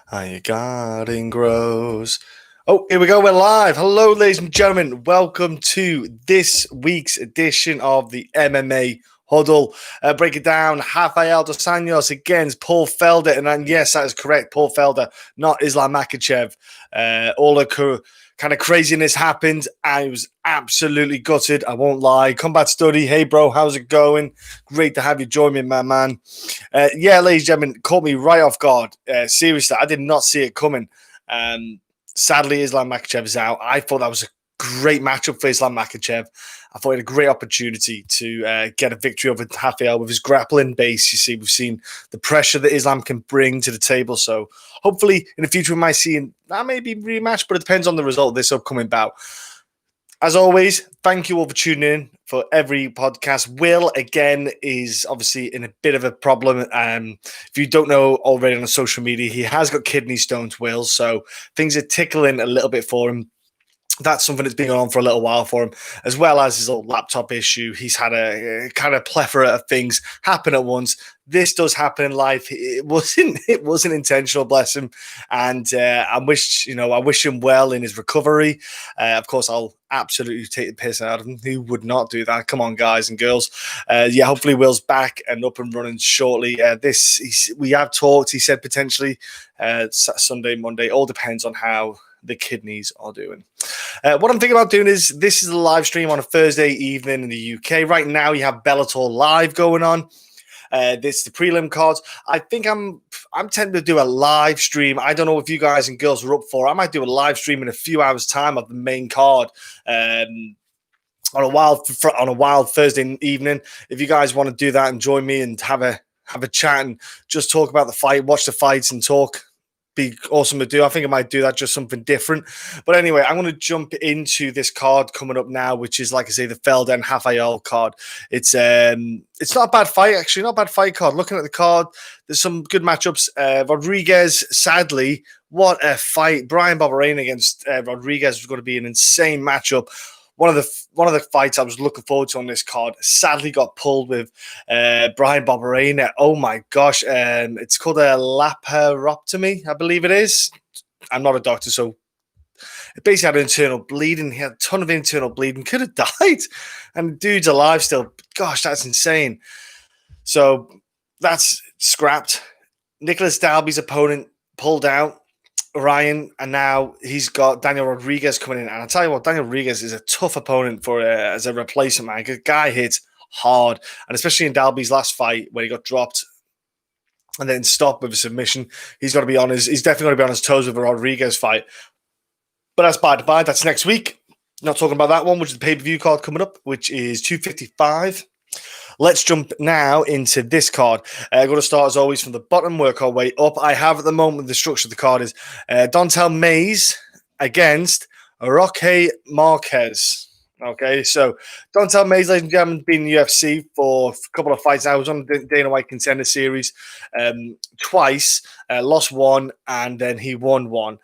How you guarding grows. Oh, here we go. We're live. Hello, ladies and gentlemen. Welcome to this week's edition of the MMA Huddle. Break it down. Rafael dos Anjos against Paul Felder. And yes, that is correct. Paul Felder, not Islam Makhachev. All the kind of craziness happened. I was absolutely gutted. I won't lie. Combat Study. Hey, bro. How's it going? Great to have you join me, my man. Yeah, ladies and gentlemen, caught me right off guard. Seriously, I did not see it coming. Sadly, Islam Makhachev is out. I thought that was a great matchup for Islam Makhachev. I thought he had a great opportunity to get a victory over Rafael with his grappling base. You see, we've seen the pressure that Islam can bring to the table. So hopefully in the future we might see that maybe rematch, but it depends on the result of this upcoming bout. As always, thank you all for tuning in for every podcast. Will, again, is obviously in a bit of a problem. If you don't know already on social media, he has got kidney stones, Will, so things are tickling a little bit for him. That's something that's been going on for a little while for him, as well as his old laptop issue. He's had a kind of plethora of things happen at once. This does happen in life. It wasn't intentional, bless him. And I wish him well in his recovery. Of course, I'll absolutely take the piss out of him. Who would not do that? Come on, guys and girls. Hopefully Will's back and up and running shortly. We have talked. He said potentially Sunday, Monday. All depends on how the kidneys are doing. What I'm thinking about doing is this is a live stream on a Thursday evening in the UK. Right now, you have Bellator Live going on. This is the prelim cards. I think I'm tempted to do a live stream. I don't know if you guys and girls are up for it. I might do a live stream in a few hours' time of the main card. On a wild Thursday evening. If you guys want to do that and join me and have a chat and just talk about the fight, watch the fights and talk, be awesome to do. I think I might do that, just something different. But anyway, I'm going to jump into this card coming up now, which is, like I say, the Felder and Rafael card. It's not a bad fight, actually, not a bad fight card. Looking at the card, there's some good matchups. Rodriguez, sadly, what a fight. Brian Barberena against Rodriguez was going to be an insane matchup. One of the fights I was looking forward to on this card sadly got pulled with Brian Barberena. Oh my gosh. It's called a laparotomy, I believe it is. I'm not a doctor, so it basically had internal bleeding. He had a ton of internal bleeding. Could have died. And the dude's alive still. Gosh, that's insane. So that's scrapped. Nicholas Dalby's opponent pulled out. Ryan, and now he's got Daniel Rodriguez coming in. And I'll tell you what, Daniel Rodriguez is a tough opponent for as a replacement, man. The guy hits hard, and especially in Dalby's last fight where he got dropped and then stopped with a submission. He's definitely going to be on his toes with a Rodriguez fight. But that's by the by. That's next week. Not talking about that one, which is the pay-per-view card coming up, which is 255. Let's jump now into this card. Going to start, as always, from the bottom, work our way up. I have, at the moment, the structure of the card is Dontel Mays against Roque Marquez. Okay, so Dontel Mays, ladies and gentlemen, been in the UFC for a couple of fights now. I was on the Dana White Contender Series twice, lost one, and then he won one.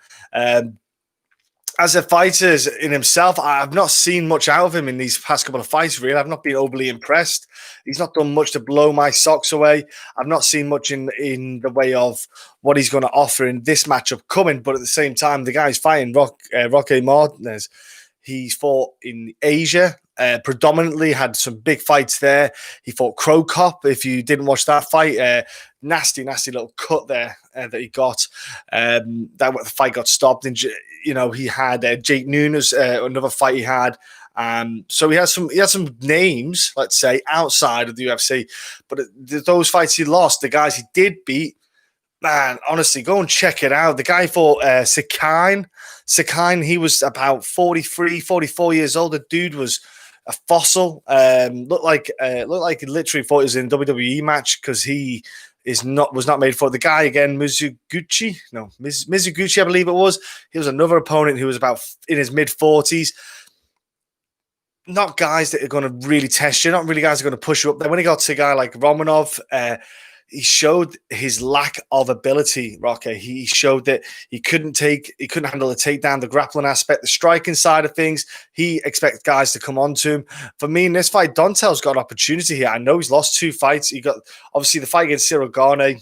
As a fighter in himself, I've not seen much out of him in these past couple of fights, really. I've not been overly impressed. He's not done much to blow my socks away. I've not seen much in the way of what he's going to offer in this matchup coming. But at the same time, the guy's fighting Roque Martinez. He's fought in Asia, predominantly had some big fights there. He fought Crow Cop. If you didn't watch that fight, nasty little cut there that he got. That fight got stopped. And he had Jake Nunes, another fight he had. So he had some names, let's say, outside of the UFC. But those fights he lost, the guys he did beat, man, honestly, go and check it out. The guy fought Sakine, he was about 43, 44 years old. The dude was a fossil. Looked like he literally thought he was in a WWE match because he was not made for it. The guy again, Mizuguchi, I believe it was. He was another opponent who was about in his mid-40s. Not guys that are going to really test you. Not really guys that are going to push you up there. When he got to a guy like Romanov, he showed his lack of ability, Roque. He showed that he couldn't handle the takedown, the grappling aspect, the striking side of things. He expects guys to come on to him. For me, in this fight, Dontel's got an opportunity here. I know he's lost two fights. He got, obviously, the fight against Cyril Gane.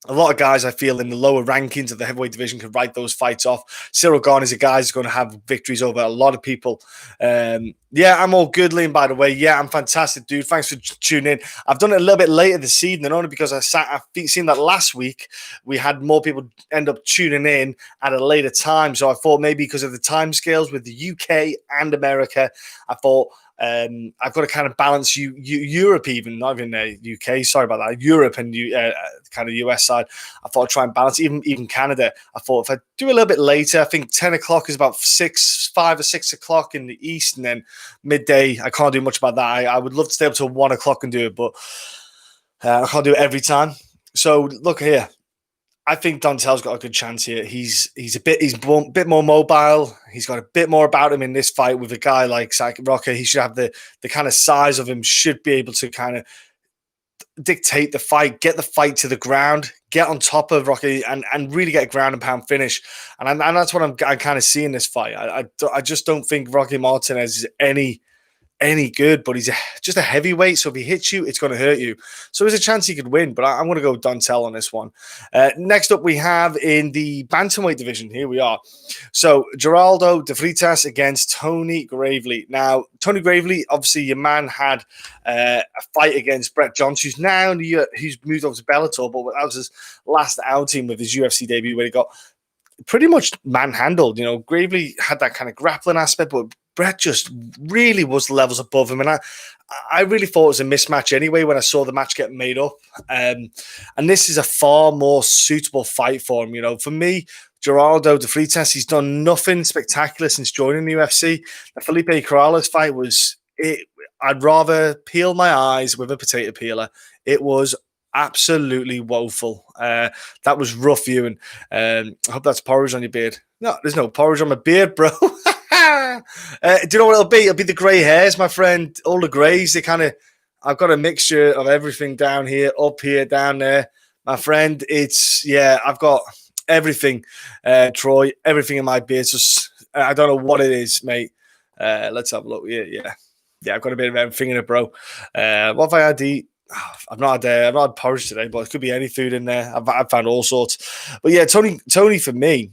A lot of guys I feel in the lower rankings of the heavyweight division can write those fights off. Cyril Gane is a guy who's going to have victories over a lot of people. Yeah, I'm all good, Liam, by the way. Yeah, I'm fantastic, dude. Thanks for tuning in. I've done it a little bit later this evening, only because I've seen that last week we had more people end up tuning in at a later time. So I thought maybe because of the time scales with the UK and America, I thought I've got to kind of balance Europe, even not even UK. Sorry about that. Europe and kind of US side. I thought I'd try and balance even Canada. I thought if I do a little bit later, I think 10 o'clock is about 5 or 6 o'clock in the east, and then midday. I can't do much about that. I would love to stay up till 1 o'clock and do it, but I can't do it every time. So look here. I think Dontel's got a good chance here. He's a bit more mobile. He's got a bit more about him in this fight with a guy like Roque. He should have the kind of size of him, should be able to kind of dictate the fight, get the fight to the ground, get on top of Roque, and really get a ground and pound finish. And that's what I kind of see in this fight. I just don't think Roque Martinez is any good, but he's just a heavyweight. So if he hits you, it's going to hurt you. So there's a chance he could win, but I'm going to go Dontel on this one. Next up, we have in the bantamweight division. Here we are. So Geraldo de Freitas against Tony Gravely. Now, Tony Gravely, obviously your man had a fight against Brett Johnson, who's moved over to Bellator, but that was his last outing with his UFC debut where he got pretty much manhandled. Gravely had that kind of grappling aspect, but Brett just really was levels above him. And I really thought it was a mismatch anyway when I saw the match get made up. And this is a far more suitable fight for him. For me, Geraldo de Freitas, he's done nothing spectacular since joining the UFC. The Felipe Corrales fight I'd rather peel my eyes with a potato peeler. It was absolutely woeful. That was rough viewing. I hope that's porridge on your beard. No, there's no porridge on my beard, bro. Do you know what it'll be? It'll be the grey hairs, my friend. All the greys, I've got a mixture of everything down here, up here, down there. My friend, I've got everything, Troy, everything in my beard. I don't know what it is, mate. Let's have a look. Yeah, I've got a bit of everything in it, bro. What have I had to eat? I've not had porridge today, but it could be any food in there. I've found all sorts. But yeah, Tony for me,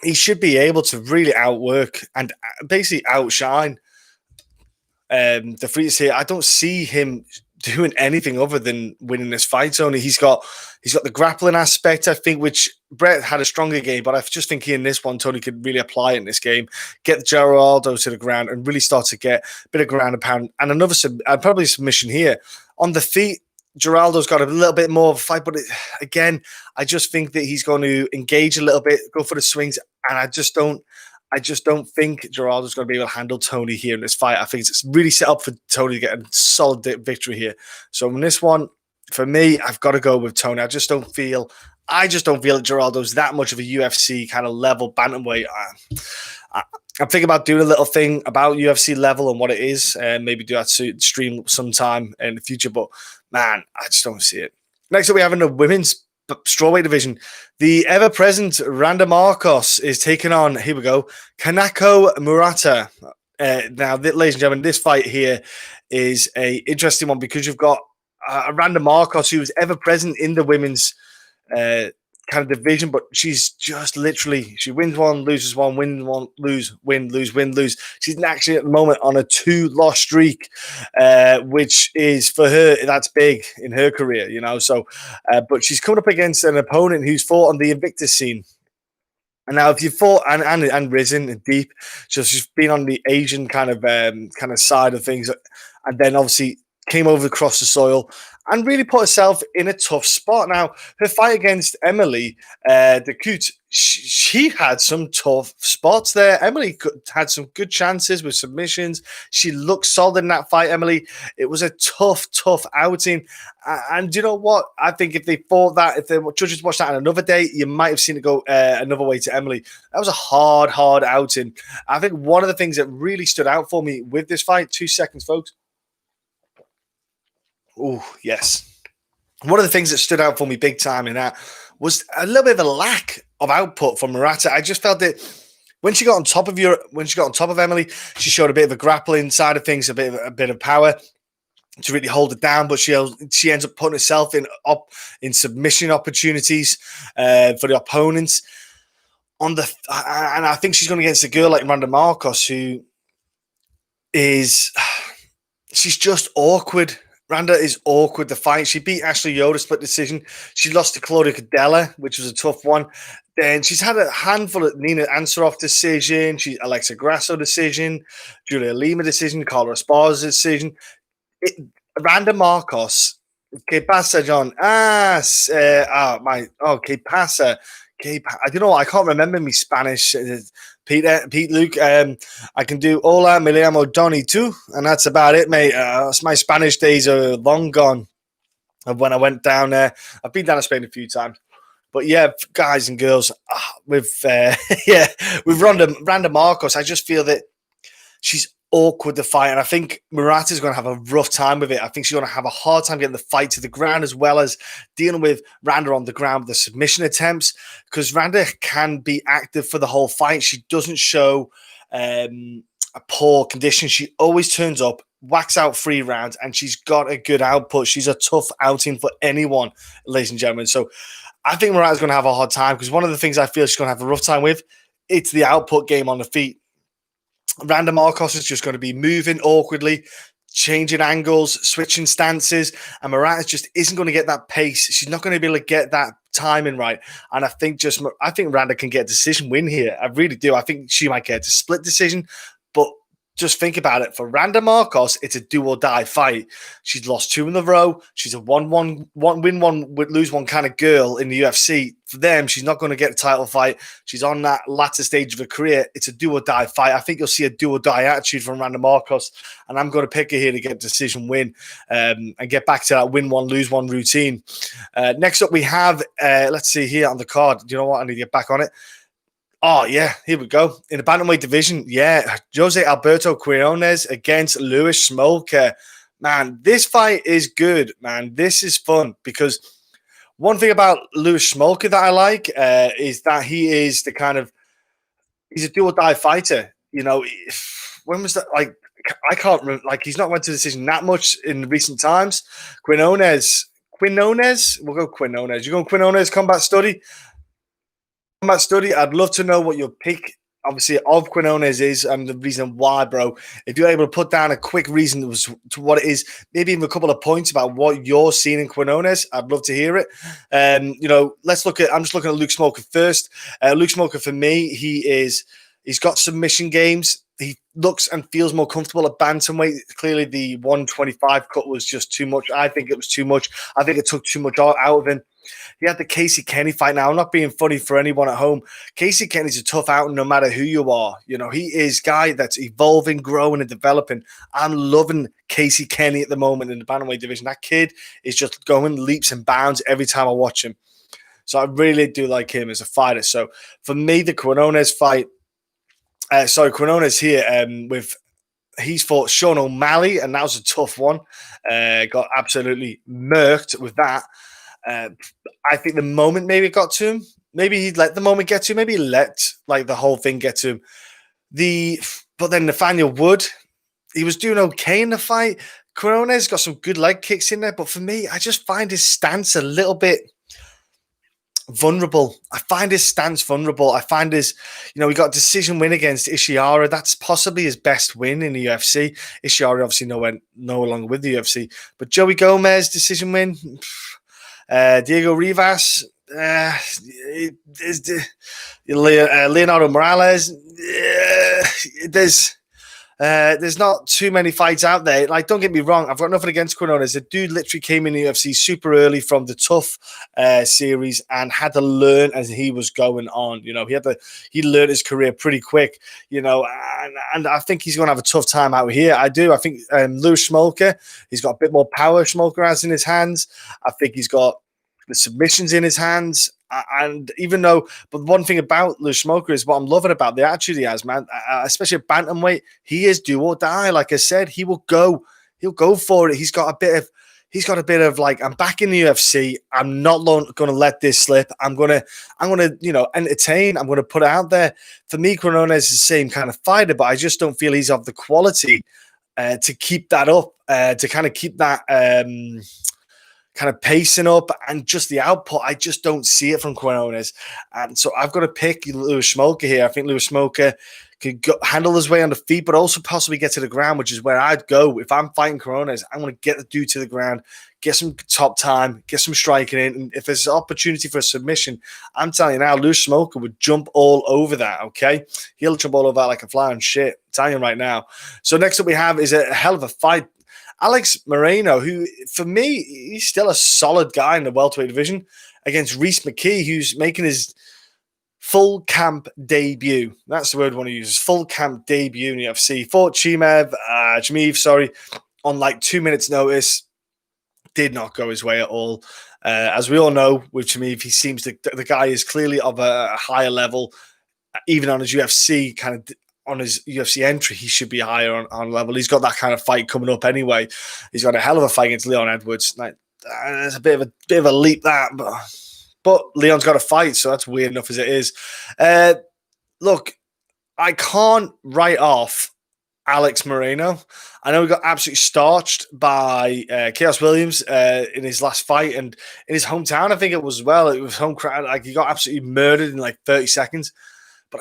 he should be able to really outwork and basically outshine the Freitas here. I don't see him doing anything other than winning this fight. Tony, he's got the grappling aspect, I think, which Brett had a stronger game, but I just think in this one, Tony could really apply it in this game, get Geraldo to the ground and really start to get a bit of ground and pound. And another probably submission here. On the feet, Geraldo's got a little bit more of a fight, but again, I just think that he's going to engage a little bit, go for the swings, and I just don't think Geraldo's going to be able to handle Tony here in this fight. I think it's really set up for Tony to get a solid victory here. So in this one, for me, I've got to go with Tony. I just don't feel that Geraldo's that much of a UFC kind of level bantamweight. I'm thinking about doing a little thing about UFC level and what it is, and maybe do that stream sometime in the future. But man, I just don't see it. Next up, we have in the women's strawweight division, the ever-present Randa Markos is taking on, here we go, Kanako Murata. Now, ladies and gentlemen, this fight here is a interesting one because you've got Randa Markos, who is ever-present in the women's kind of division, but she's just literally, she wins one, loses one, win one, lose, win, lose, win, lose. She's actually at the moment on a 2-loss streak, which is for her, that's big in her career, So, but she's coming up against an opponent who's fought on the Invictus scene. And now, if you fought and risen deep, so she's been on the Asian kind of side of things, and then obviously came over across the soil and really put herself in a tough spot. Now, her fight against Emily de Coot, she had some tough spots there. Emily had some good chances with submissions. She looked solid in that fight, Emily. It was a tough outing. And you know what? I think if the judges watched that on another day, you might have seen it go another way to Emily. That was a hard outing. I think one of the things that really stood out for me with this fight, 2 seconds, folks. Oh, yes. One of the things that stood out for me big time in that was a little bit of a lack of output from Murata. I just felt that when she got on top of Emily, she showed a bit of a grappling side of things, a bit of power. to really hold it down, but she ends up putting herself in submission opportunities for the opponents. And I think she's going against a girl like Randa Markos, who is she's just awkward. Randa is awkward to fight. She beat Ashley Yoder split decision. She lost to Claudia Cadella, which was a tough one. Then she's had a handful of Nina Ansaroff decision, Alexa Grasso decision, Julia Lima decision, Carla Esparza decision. Randa Markos, que pasa, John? Que pasa? I don't know. I can't remember me Spanish. Pete, Luke. I can do hola, me llamo Donny too, and that's about it, mate. My Spanish days are long gone. Of when I went down there, I've been down to Spain a few times, but yeah, guys and girls, with Randa Markos, I just feel that she's awkward to fight, and I think Murata is going to have a rough time with it. I think she's going to have a hard time getting the fight to the ground, as well as dealing with Randa on the ground with the submission attempts, because Randa can be active for the whole fight. She doesn't show a poor condition. She always turns up, whacks out 3 rounds, and she's got a good output. She's a tough outing for anyone, ladies and gentlemen. So I think Murata's going to have a hard time, because one of the things I feel she's going to have a rough time with, it's the output game on the feet. Randa Markos is just going to be moving awkwardly, changing angles, switching stances, and Murata just isn't going to get that pace. She's not going to be able to get that timing right. And I think Randa can get a decision win here. I really do. I think she might get a split decision, but just think about it. For Randa Markos, it's a do or die fight. She's lost 2 in a row. She's a win one, lose one kind of girl in the UFC. For them, she's not going to get a title fight. She's on that latter stage of her career. It's a do or die fight. I think you'll see a do or die attitude from Randa Markos, and I'm going to pick her here to get a decision win and get back to that win one, lose one routine. Next up, we have, let's see here on the card. Do you know what? I need to get back on it. Oh, yeah, here we go. In the bantamweight division, José Alberto Quiñónez against Luis Smolka. Man, this fight is good, man. This is fun, because one thing about Luis Smolka that I like is that he is he's a do-or-die fighter. You know, when was that? Like, I can't remember. Like, he's not went to decision that much in recent times. Quiñónez, we'll go Quiñónez. You go Quiñónez combat study? I'd love to know what your pick, obviously, of Quiñónez is and the reason why, bro. If you're able to put down a quick reason to what it is, maybe even a couple of points about what you're seeing in Quiñónez, I'd love to hear it. I'm just looking at Luke Smolka first. Luke Smolka, for me, he's got submission games. He looks and feels more comfortable at bantamweight. Clearly, the 125 cut was just too much. I think it was too much. I think it took too much out of him. He had the Casey Kenny fight. Now, I'm not being funny for anyone at home. Casey Kenny's a tough out no matter who you are. You know, he is a guy that's evolving, growing, and developing. I'm loving Casey Kenny at the moment in the bantamweight division. That kid is just going leaps and bounds every time I watch him. So I really do like him as a fighter. So for me, the Quiñónez fight, Quiñónez here he's fought Sean O'Malley, and that was a tough one. Got absolutely murked with that. I think the moment maybe got to him. Maybe he let the moment get to him. Maybe he let the whole thing get to him. But then Nathaniel Wood, he was doing okay in the fight. Quiñónez got some good leg kicks in there, but for me, I just find his stance a little bit vulnerable. I find his, he got a decision win against Ishihara. That's possibly his best win in the UFC. Ishihara obviously no longer with the UFC, but Joey Gomez decision win. Diego Rivas, Leonardo Morales. There's not too many fights out there. Like, don't get me wrong, I've got nothing against Quiñónez. The dude literally came in the UFC super early from the Tough series and had to learn as he was going on. You know, he learned his career pretty quick. You know, and I think he's going to have a tough time out here. I do. I think Luis Smolka, he's got a bit more power. Smolka has in his hands. I think he's got the submissions in his hands. And but one thing about Luis Smolka is what I'm loving about the attitude he has, man. Especially at bantamweight, he is do or die. Like I said, he'll go for it. He's got a bit of like, I'm back in the UFC. I'm not going to let this slip. I'm gonna entertain. I'm gonna put it out there. For me, Quiñónez is the same kind of fighter, but I just don't feel he's of the quality to keep that up, to kind of keep that kind of pacing up and just the output. I just don't see it from Quiñónez. And so I've got to pick Lewis Smolka here. I think Lewis Smolka could handle his way on the feet, but also possibly get to the ground, which is where I'd go. If I'm fighting Quiñónez, I'm going to get the dude to the ground, get some top time, get some striking in. And if there's an opportunity for a submission, I'm telling you now, Lewis Smolka would jump all over that, okay? He'll jump all over that like a fly on shit. I'm telling you right now. So next up we have is a hell of a fight. Alex Morono, who, for me, he's still a solid guy in the welterweight division, against Rhys McKee, who's making his full camp debut. That's the word I want to use. Full camp debut in the UFC. Fought Chimeev, on like 2 minutes' notice. Did not go his way at all. As we all know, with Chimeev, he seems the guy is clearly of a higher level, even on his UFC kind of. On his UFC entry, he should be higher on level. He's got that kind of fight coming up anyway. He's got a hell of a fight against Leon Edwards. Like, there's a bit of a leap that, but Leon's got a fight, so that's weird enough as it is. Look, I can't write off Alex Morono. I know he got absolutely starched by Chaos Williams in his last fight, and in his hometown, I think it was as well. It was home crowd. Like, he got absolutely murdered in like 30 seconds. But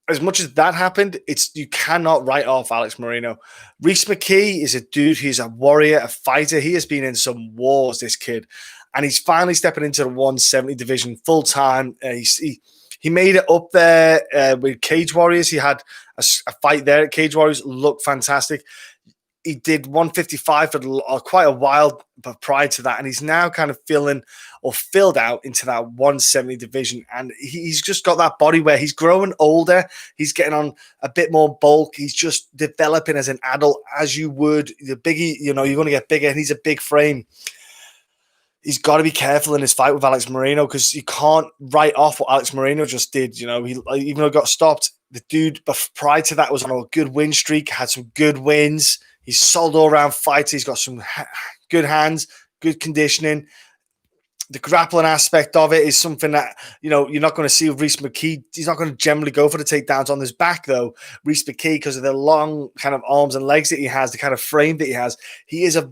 as much as that happened, you cannot write off Alex Morono. Rhys McKee is a dude who's a warrior, a fighter. He has been in some wars, this kid. And he's finally stepping into the 170 division full time. He made it up there with Cage Warriors. He had a fight there at Cage Warriors. Looked fantastic. He did 155 for quite a while, but prior to that, and he's now kind of filled out into that 170 division, and he's just got that body where he's growing older, he's getting on a bit more bulk, he's just developing as an adult, as you would. The biggie, you're going to get bigger, and he's a big frame. He's got to be careful in his fight with Alex Morono, because you can't write off what Alex Morono just did. He even though he got stopped, the dude prior to that was on a good win streak, had some good wins. He's solid all-around fighter. He's got some good hands, good conditioning. The grappling aspect of it is something that, you're not going to see with Rhys McKee. He's not going to generally go for the takedowns on his back, though. Rhys McKee, because of the long kind of arms and legs that he has, the kind of frame that he has, he is a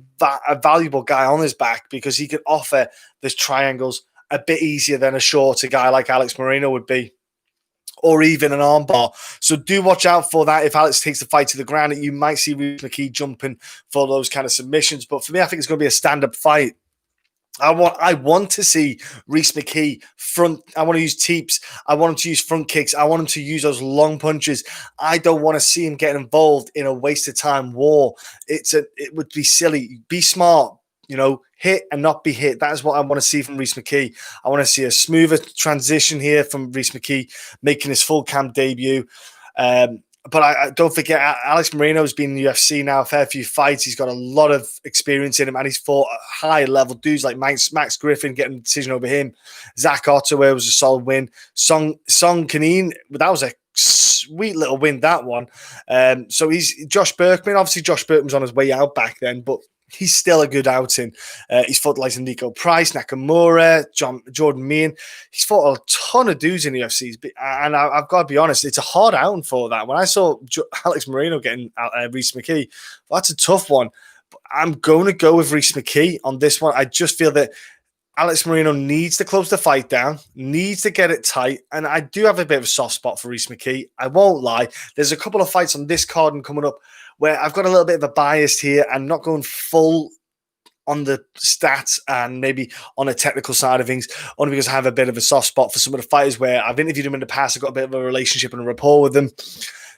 valuable guy on his back, because he can offer those triangles a bit easier than a shorter guy like Alex Morono would be, or even an armbar. So do watch out for that. If Alex takes the fight to the ground, you might see Rhys McKee jumping for those kind of submissions. But for me, I think it's going to be a stand-up fight. I want to see Rhys McKee front. I want to use teeps. I want him to use front kicks. I want him to use those long punches. I don't want to see him get involved in a waste of time war. It would be silly. Be smart. Hit and not be hit. That is what I want to see from Rhys McKee. I want to see a smoother transition here from Rhys McKee making his full camp debut. But I don't forget, Alex Morono has been in the UFC now a fair few fights. He's got a lot of experience in him, and he's fought high-level dudes like Max Griffin, getting a decision over him. Zach Ottaway was a solid win. Song Kaneen, that was a sweet little win, that one. So he's Josh Berkman. Obviously, Josh Berkman was on his way out back then, but he's still a good outing. He's fought like Nico Price, Nakamura, Jordan Meehan. He's fought a ton of dudes in the UFC. And I've got to be honest, it's a hard outing for that. When I saw Alex Morono getting Rhys McKee, that's a tough one. But I'm going to go with Rhys McKee on this one. I just feel that Alex Morono needs to close the fight down, needs to get it tight. And I do have a bit of a soft spot for Rhys McKee. I won't lie. There's a couple of fights on this card and coming up where I've got a little bit of a bias here and not going full on the stats and maybe on the technical side of things, only because I have a bit of a soft spot for some of the fighters where I've interviewed them in the past. I've got a bit of a relationship and a rapport with them.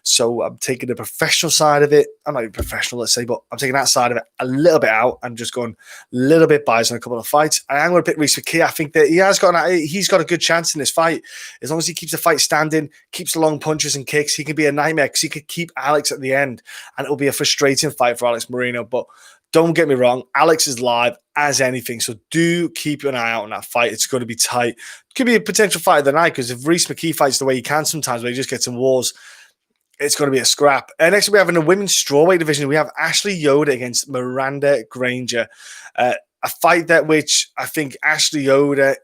So I'm taking the professional side of it. I'm not even professional, let's say, but I'm taking that side of it a little bit out and just going a little bit biased on a couple of fights. I am going to pick Rhys McKee. I think that he's got a good chance in this fight. As long as he keeps the fight standing, keeps the long punches and kicks, he can be a nightmare because he could keep Alex at the end, and it'll be a frustrating fight for Alex Morono. But don't get me wrong, Alex is live as anything, so do keep an eye out on that fight. It's going to be tight. It could be a potential fight of the night, because if Rhys McKee fights the way he can sometimes, where he just gets in wars, it's going to be a scrap. And next we have in the women's strawweight division, we have Ashley Yoder against Miranda Granger. A fight that which I think Ashley Yoder,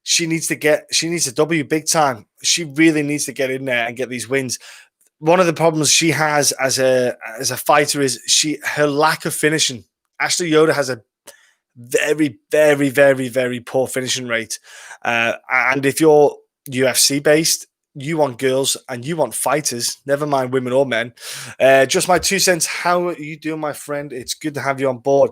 she needs a W big time. She really needs to get in there and get these wins. one of the problems she has as a fighter is her lack of finishing. Ashley Yoder has a very, very, very, very poor finishing rate. And if you're UFC based, you want girls and you want fighters, never mind women or men. Just my 2 cents. How are you doing, my friend? It's good to have you on board.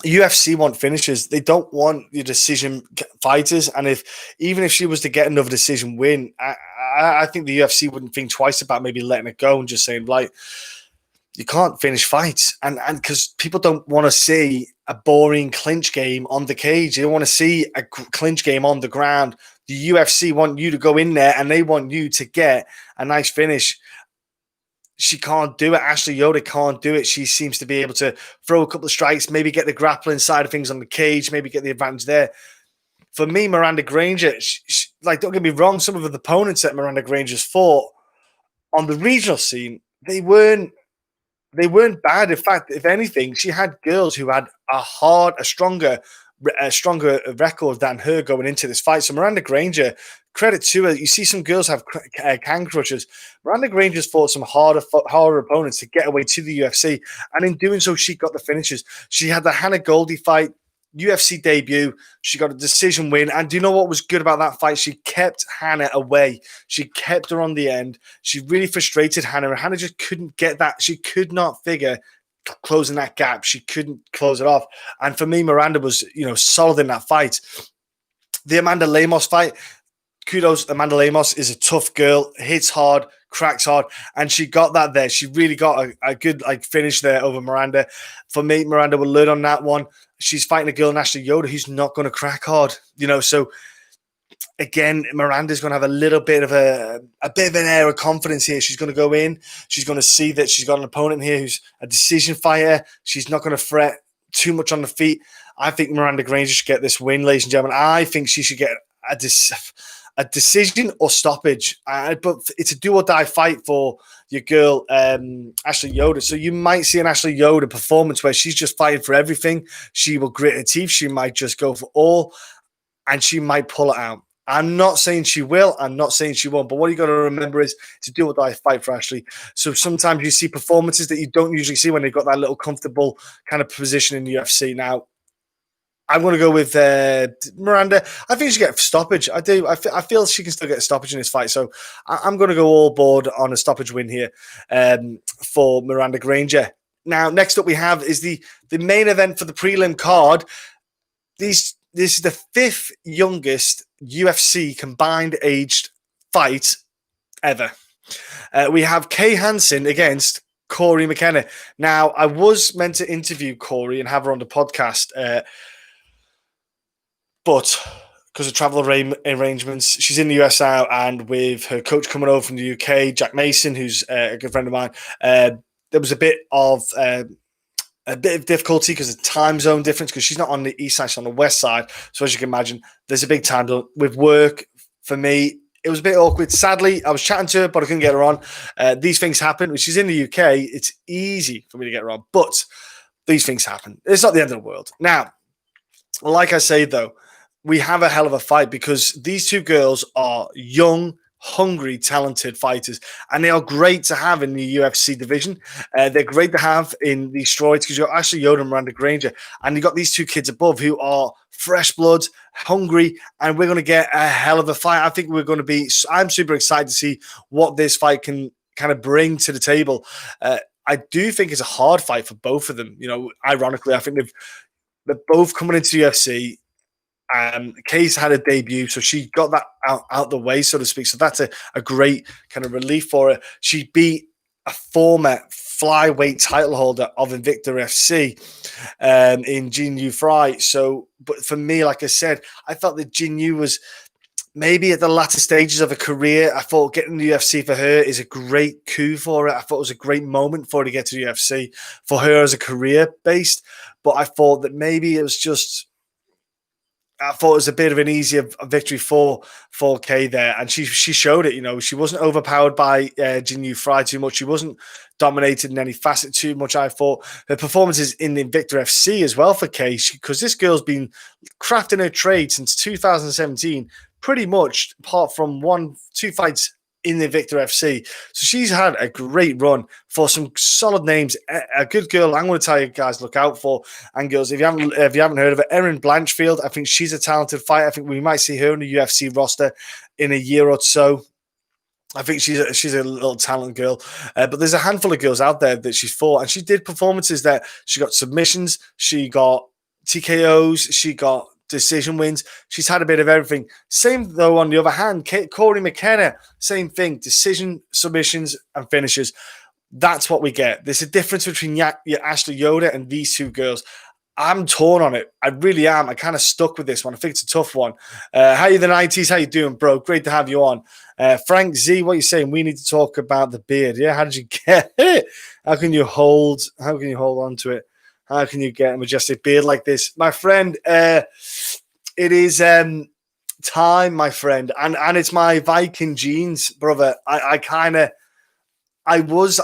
UFC want finishers. They don't want your decision fighters. And even if she was to get another decision win, I think the UFC wouldn't think twice about maybe letting it go and just saying, like, you can't finish fights. And because people don't want to see a boring clinch game on the cage. They want to see a clinch game on the ground. The UFC want you to go in there and they want you to get a nice finish. She can't do it. Ashley Yoder can't do it. She seems to be able to throw a couple of strikes, maybe get the grappling side of things on the cage, maybe get the advantage there. For me, Miranda Granger, like, don't get me wrong, some of the opponents that Miranda Granger's fought on the regional scene, they weren't bad. In fact, if anything, she had girls who had a stronger record than her going into this fight. So Miranda Granger, credit to her. You see some girls have can crutches. Miranda Granger's fought some harder opponents to get away to the UFC, and in doing so, she got the finishes. She had the Hannah Goldie fight, UFC debut. She got a decision win. And do you know what was good about that fight? She kept Hannah away. She kept her on the end. She really frustrated Hannah. And Hannah just couldn't get that. She could not figure closing that gap. She couldn't close it off. And for me, Miranda was, solid in that fight. The Amanda Lemos fight, kudos. Amanda Lemos is a tough girl, hits hard, cracks hard, and she got that there. She really got a good finish there over Miranda. For me, Miranda will learn on that one. She's fighting a girl, Ashley Yoder, who's not going to crack hard, So again, Miranda's going to have a little bit of an air of confidence here. She's going to go in. She's going to see that she's got an opponent here who's a decision fighter. She's not going to fret too much on the feet. I think Miranda Granger should get this win, ladies and gentlemen. I think she should get a decision or stoppage. But it's a do or die fight for your girl, Ashley Yoder. So you might see an Ashley Yoder performance where she's just fighting for everything. She will grit her teeth. She might just go for all, and she might pull it out. I'm not saying she will. I'm not saying she won't. But what you got to remember is to do or die fight for Ashley. So sometimes you see performances that you don't usually see when they've got that little comfortable kind of position in the UFC. Now, I'm going to go with Miranda. I think she get a stoppage. I do. I feel she can still get a stoppage in this fight. So I'm going to go all board on a stoppage win here for Miranda Granger. Now, next up we have is the main event for the prelim card. This is the 5th youngest UFC combined aged fight ever. We have Kay Hansen against Cory McKenna. Now, I was meant to interview Cory and have her on the podcast, but because of travel arrangements, she's in the US now, and with her coach coming over from the UK, Jack Mason, who's a good friend of mine, there was a bit of difficulty because of time zone difference, because she's not on the east side, she's on the west side. So as you can imagine, there's a big time zone. With work, for me, it was a bit awkward. Sadly, I was chatting to her, but I couldn't get her on. These things happen. When she's in the UK, it's easy for me to get her on, but these things happen. It's not the end of the world. Now, like I say, though, we have a hell of a fight because these two girls are young, hungry, talented fighters, and they are great to have in the UFC division. They're great to have in the steroids because you've got Ashley Yoder and Miranda Granger, and you've got these two kids above who are fresh blood, hungry, and we're going to get a hell of a fight. I think I'm super excited to see what this fight can kind of bring to the table. I do think it's a hard fight for both of them. Ironically, I think they're both coming into the UFC. Kay's had a debut, so she got that out the way, so to speak. So that's a great kind of relief for her. She beat a former flyweight title holder of Invicta FC in Jinyu Fry. So, but for me, like I said, I felt that Jinyu was maybe at the latter stages of her career. I thought getting the UFC for her is a great coup for her. I thought it was a great moment for her to get to the UFC for her as a career based. But I thought that maybe it was just... I thought it was a bit of an easier victory for 4K there, and she showed it. She wasn't overpowered by Jinyu Fry too much. She wasn't dominated in any facet too much. I thought her performances in the Invicta FC as well for Kay, because this girl's been crafting her trade since 2017, pretty much apart from 2 fights in the Victor FC. So she's had a great run for some solid names. A good girl I'm going to tell you guys look out for. And girls, if you haven't heard of her, Erin Blanchfield, I think she's a talented fighter. I think we might see her in the UFC roster in a year or so. I think she's a little talent girl, but there's a handful of girls out there that she's fought, and she did performances that she got submissions, she got TKOs, she got decision wins. She's had a bit of everything. Same though on the other hand, Cory McKenna, same thing, decision, submissions, and finishes. That's what we get. There's a difference between Ashley Yoder and these two girls. I'm torn on it. I really am. I kind of stuck with this one. I think it's a tough one. How are you, the 90s? How you doing, bro? Great to have you on. Frank Z, what are you saying? We need to talk about the beard. Yeah, how did you get it? How can you hold on to it? How can you get a majestic beard like this? My friend, it is time, my friend. And it's my Viking genes, brother. I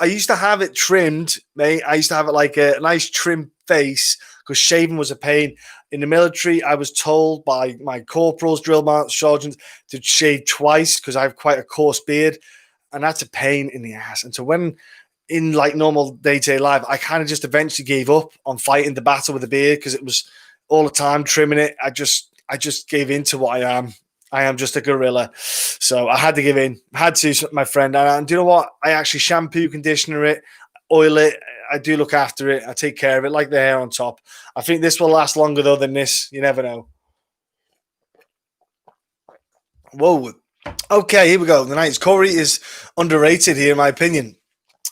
used to have it trimmed, mate. I used to have it like a nice trim face because shaving was a pain. In the military, I was told by my corporals, drill sergeants, to shave twice because I have quite a coarse beard, and that's a pain in the ass. And so when in like normal day-to-day life, I kind of just eventually gave up on fighting the battle with the beard because it was all the time trimming it. I just gave in to what I am. I am just a gorilla. So I had to give in. I had to, my friend. And do you know what? I actually shampoo, conditioner it, oil it. I do look after it. I take care of it, like the hair on top. I think this will last longer, though, than this. You never know. Whoa. Okay, here we go. The Knights. Cory is underrated here, in my opinion.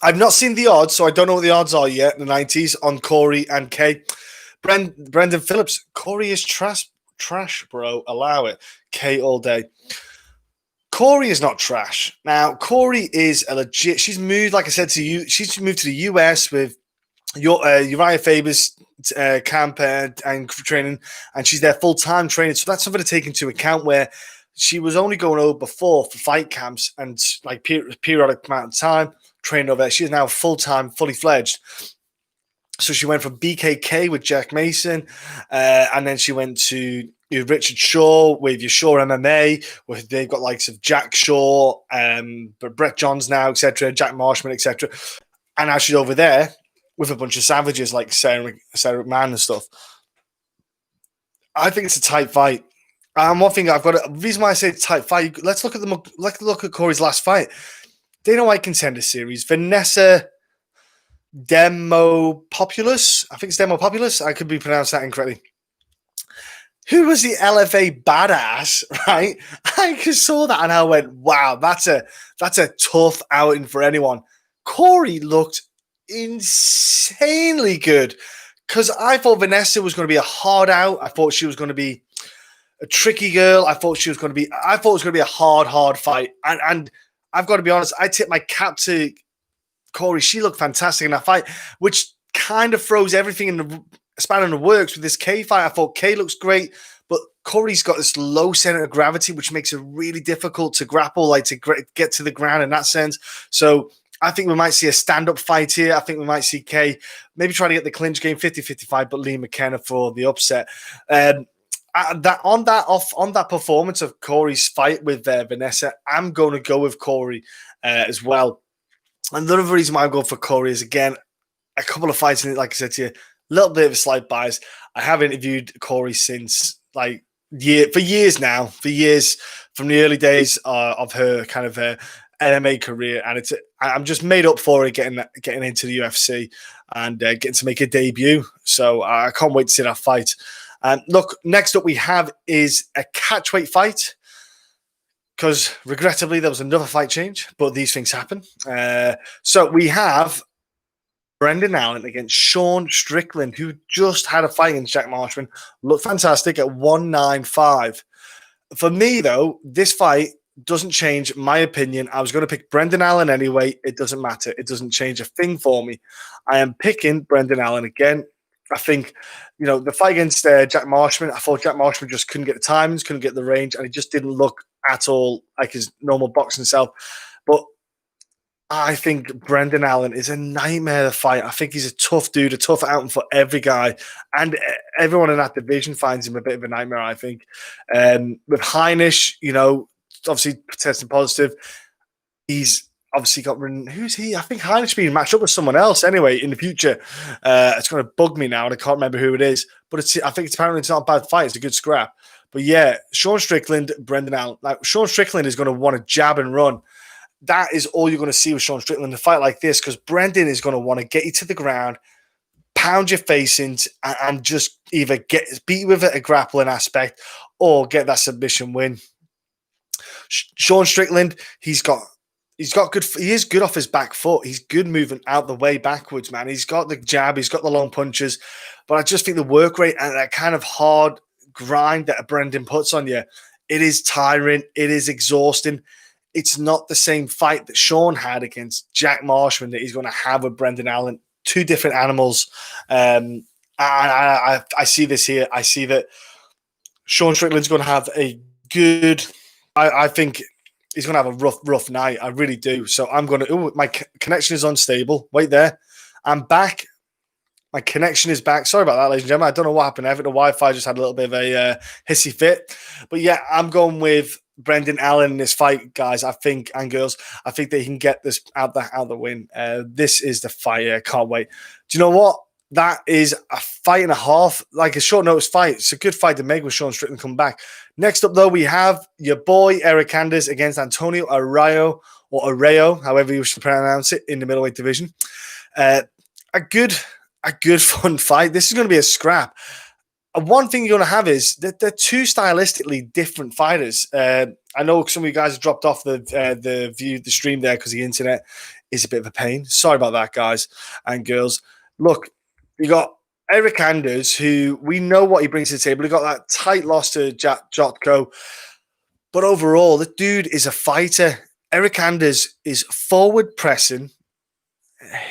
I've not seen the odds, so I don't know what the odds are yet, the 90s, on Cory and K. Brendan Phillips. Cory is trash, bro. Allow it. K all day. Cory is not trash. Now, Cory is a legit. She's moved, like I said to you, she's moved to the US with Uriah Faber's camp and training, and she's there full-time training. So that's something to take into account where she was only going over before for fight camps and like periodic amount of time training over there. She is now full-time, fully fledged. So she went from BKK with Jack Mason, and then she went to Richard Shaw with your Shaw MMA, where they've got likes of Jack Shaw, but Brett Johns now, etc., Jack Marshman, etc. And now she's over there with a bunch of savages like Sarah McMahon and stuff. I think it's a tight fight. And one thing the reason why I say it's a tight fight, let's look at Cory's last fight. Dana White Contender Series, Vanessa Demopopoulos. I think it's Demopopoulos. I could be pronouncing that incorrectly. Who was the LFA badass, right? I just saw that and I went, wow, that's a tough outing for anyone. Cory looked insanely good because I thought Vanessa was going to be a hard out. I thought she was going to be a tricky girl. I thought it was going to be a hard fight. And I've got to be honest, I tip my cap to Cory. She looked fantastic in that fight, which kind of throws everything in the span in the works with this K fight. I thought K looks great, but Cory's got this low center of gravity, which makes it really difficult to grapple, like to get to the ground in that sense. So I think we might see a stand-up fight here. I think we might see K maybe try to get the clinch game 50-55, but Lee McKenna for the upset. On that performance of Cory's fight with Vanessa, I'm going to go with Cory as well. Another reason why I'm going for Cory is, again, a couple of fights in it, like I said to you, a little bit of a slight bias. I have interviewed Cory since for years now, from the early days of her kind of MMA career, and I'm just made up for it getting into the UFC and getting to make a debut. So I can't wait to see that fight. Look, next up we have is a catchweight fight, because regrettably there was another fight change, but these things happen. So we have Brendan Allen against Sean Strickland, who just had a fight against Jack Marshman. Looked fantastic at 195. For me, though, this fight doesn't change my opinion. I was going to pick Brendan Allen anyway. It doesn't matter. It doesn't change a thing for me. I am picking Brendan Allen again. I think, the fight against Jack Marshman, I thought Jack Marshman just couldn't get the timings, couldn't get the range, and he just didn't look at all like his normal boxing self. But I think Brendan Allen is a nightmare to fight. I think he's a tough dude, a tough outing for every guy. And everyone in that division finds him a bit of a nightmare, I think. With Heinisch, obviously testing positive. He's obviously got who's he? I think Heinrich's being matched up with someone else anyway in the future. It's going to bug me now, and I can't remember who it is. But I think apparently it's not a bad fight. It's a good scrap. But yeah, Sean Strickland, Brendan Allen. Like Sean Strickland is going to want to jab and run. That is all you're going to see with Sean Strickland in a fight like this, because Brendan is going to want to get you to the ground, pound your face into, and just either beat with a grappling aspect or get that submission win. Sean Strickland, he's got good. He is good off his back foot. He's good moving out the way backwards, man. He's got the jab. He's got the long punches. But I just think the work rate and that kind of hard grind that Brendan puts on you, it is tiring. It is exhausting. It's not the same fight that Sean had against Jack Marshman that he's going to have with Brendan Allen. Two different animals. I see this here. I see that Sean Strickland's going to have a good. I think he's going to have a rough night. I really do. So I'm going to. Oh, my connection is unstable. Wait there. I'm back. My connection is back. Sorry about that, ladies and gentlemen. I don't know what happened. I think the Wi-Fi just had a little bit of a hissy fit. But yeah, I'm going with Brendan Allen in this fight, guys. I think, and girls, I think they can get this out the win. This is the fight. I can't wait. Do you know what? That is a fight and a half, like a short notice fight. It's a good fight to make with Sean Strickland come back. Next up, though, we have your boy Eryk Anders against Antônio Arroyo, or Arroyo, however you should pronounce it, in the middleweight division. A good fun fight. This is going to be a scrap. One thing you're going to have is that they're two stylistically different fighters. I know some of you guys have dropped off the stream there because the internet is a bit of a pain. Sorry about that, guys and girls. Look, you got Eryk Anders, who we know what he brings to the table. He got that tight loss to Jotko. But overall, the dude is a fighter. Eryk Anders is forward pressing,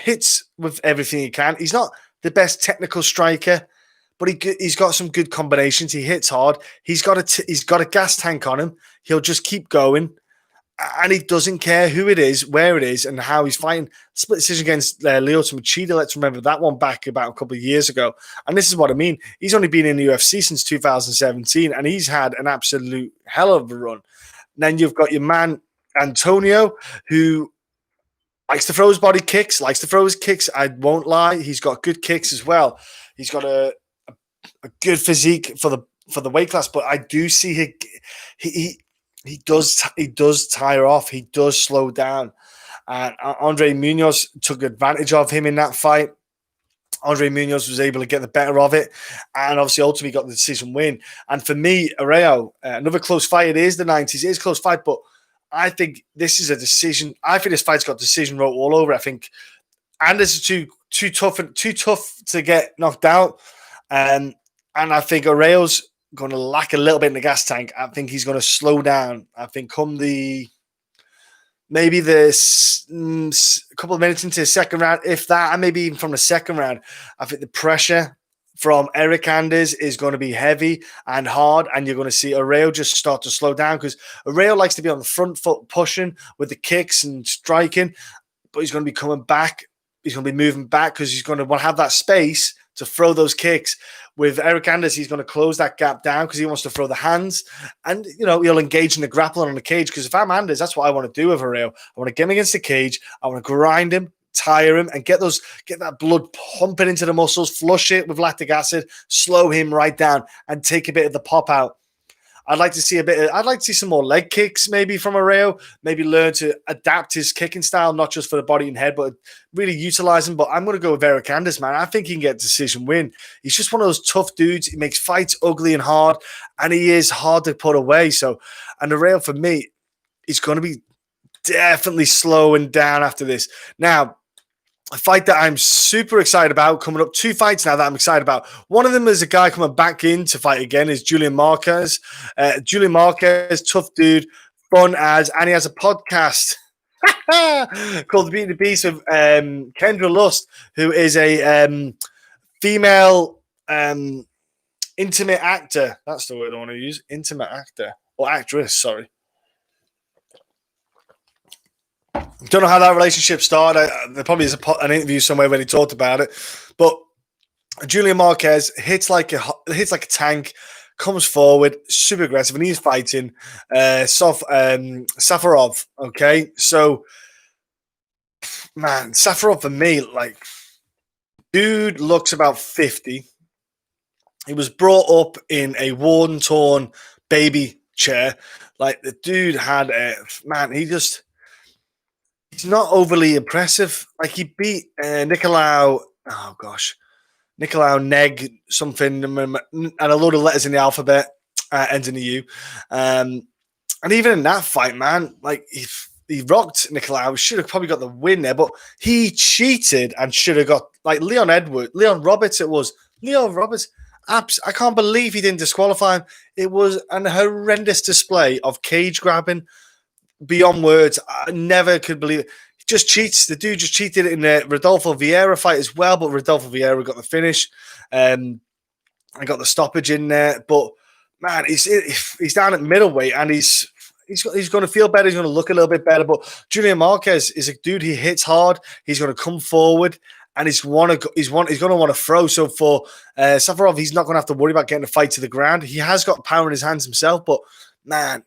hits with everything he can. He's not the best technical striker, but he's got some good combinations. He hits hard. He's got a gas tank on him. He'll just keep going, and he doesn't care who it is, where it is, and how he's fighting. Split decision against Lyoto Machida. Let's remember that one back about a couple of years ago. And this is what I mean. He's only been in the UFC since 2017, and he's had an absolute hell of a run. And then you've got your man Antônio, who likes to throw his body kicks, likes to throw his kicks. I won't lie. He's got good kicks as well. He's got a good physique for the weight class, but I do see he does tire off. He does slow down. And Andre Munoz took advantage of him in that fight. Andre Munoz was able to get the better of it, and obviously ultimately got the decision win. And for me, Arroyo, another close fight. It is the 90s. It is a close fight, but I think this is a decision. I think this fight's got decision wrote all over. I think Anders is too tough to get knocked out. And I think Arroyo's going to lack a little bit in the gas tank. I think he's going to slow down. I think come maybe this couple of minutes into the second round, if that, and maybe even from the second round, I think the pressure from Eryk Anders is going to be heavy and hard, and you're going to see Arroyo just start to slow down, because Arroyo likes to be on the front foot pushing with the kicks and striking, but he's going to be coming back. He's going to be moving back because he's going to want to have that space to throw those kicks. With Eryk Anders, he's going to close that gap down because he wants to throw the hands, and he'll engage in the grappling on the cage. Because if I'm Anders, that's what I want to do with Arroyo. I want to get him against the cage. I want to grind him, tire him, and get that blood pumping into the muscles, flush it with lactic acid, slow him right down, and take a bit of the pop out. I'd like to see some more leg kicks maybe from Arroyo, maybe learn to adapt his kicking style, not just for the body and head, but really utilize him. But I'm going to go with Eryk Anders, man. I think he can get a decision win. He's just one of those tough dudes. He makes fights ugly and hard, and he is hard to put away. So, and Arroyo, for me, is going to be definitely slowing down after this. Now, a fight that I'm super excited about, coming up, two fights now that I'm excited about. One of them is a guy coming back in to fight again, is Julian Marquez. Julian Marquez, tough dude, fun as, and he has a podcast called The Beauty and the Beast with Kendra Lust, who is a female intimate actor. That's the word I want to use. Intimate actor, or actress, sorry. Don't know how that relationship started. There probably is an interview somewhere where he talked about it. But Julian Marquez hits like a tank, comes forward, super aggressive, and he's fighting Safarov. Okay, so man, Safarov for me, like, dude looks about 50. He was brought up in a worn, torn baby chair. Like, the dude had a man. He's not overly impressive. Like, he beat Nicolau. Oh gosh, Nicolau Neg something, and a load of letters in the alphabet ends in a U. And even in that fight, man, like, he rocked Nicolau. Should have probably got the win there, but he cheated and should have got, like, Leon Roberts. Leon Roberts. I can't believe he didn't disqualify him. It was an horrendous display of cage grabbing beyond words. I never could believe it. He just cheats. The dude just cheated in the Rodolfo Vieira fight as well, but Rodolfo Vieira got the finish. I got the stoppage in there. But man, he's down at middleweight, and he's going to feel better. He's going to look a little bit better. But Julian Marquez is a dude. He hits hard. He's going to come forward, and he's going to want to throw. So for Safarov, he's not going to have to worry about getting the fight to the ground. He has got power in his hands himself, but man,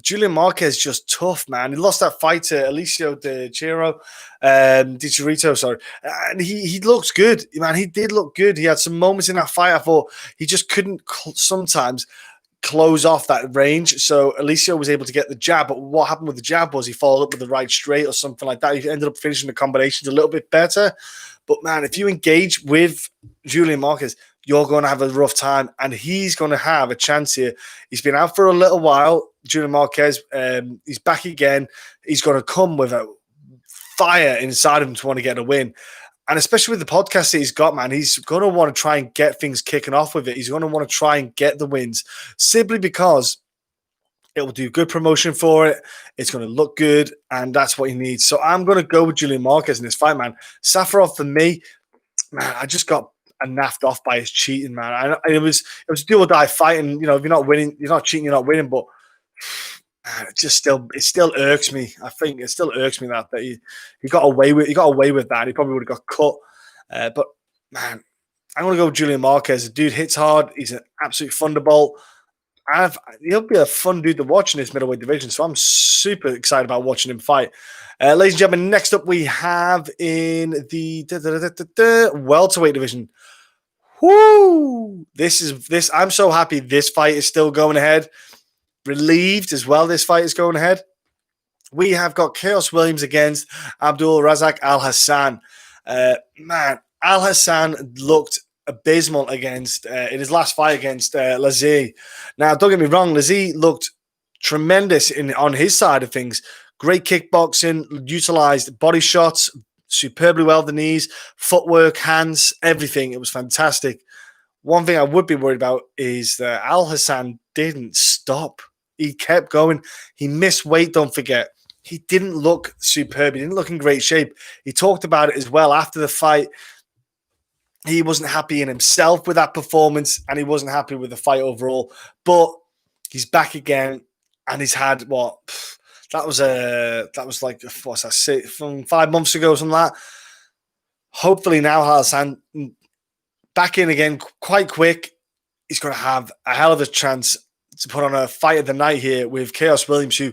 Julian Marquez just tough, man. He lost that fight to Alicio Di Chirito, sorry. And he looks good, man. He did look good. He had some moments in that fight. I thought he just couldn't sometimes close off that range. So Alicio was able to get the jab, but what happened with the jab was he followed up with the right straight or something like that. He ended up finishing the combinations a little bit better. But man, if you engage with Julian Marquez, you're going to have a rough time, and he's going to have a chance here. He's been out for a little while, Julian Marquez. He's back again. He's going to come with a fire inside of him to want to get a win. And especially with the podcast that he's got, man, he's going to want to try and get things kicking off with it. He's going to want to try and get the wins simply because it will do good promotion for it. It's going to look good, and that's what he needs. So I'm going to go with Julian Marquez in this fight, man. Safarov, for me, man, I just got naffed off by his cheating, man. It was a do or die fight, and if you're not winning, you're not cheating, you're not winning. But man, it still irks me. I think it still irks me that he got away with that. He probably would have got cut. But man, I'm gonna go with Julian Marquez. The dude hits hard. He's an absolute thunderbolt. He'll be a fun dude to watch in this middleweight division. So I'm super excited about watching him fight. Ladies and gentlemen, next up we have in the welterweight division. Woo! This. I'm so happy this fight is still going ahead. Relieved as well. This fight is going ahead. We have got Chaos Williams against Abdul Razak Al Hassan. Man, Al Hassan looked abysmal against in his last fight against Lazie. Now, don't get me wrong, Lazie looked tremendous on his side of things. Great kickboxing, utilized body shots superbly well, the knees, footwork, hands, everything. It was fantastic. One thing I would be worried about is that Al Hassan didn't stop. He kept going. He missed weight, don't forget. He didn't look superb. He didn't look in great shape. He talked about it as well after the fight. He wasn't happy in himself with that performance, and he wasn't happy with the fight overall. But he's back again, and he's had that was like what's that, from 5 months ago, something like that. Hopefully now Hassan back in again quite quick. He's going to have a hell of a chance to put on a fight of the night here with Chaos Williams, who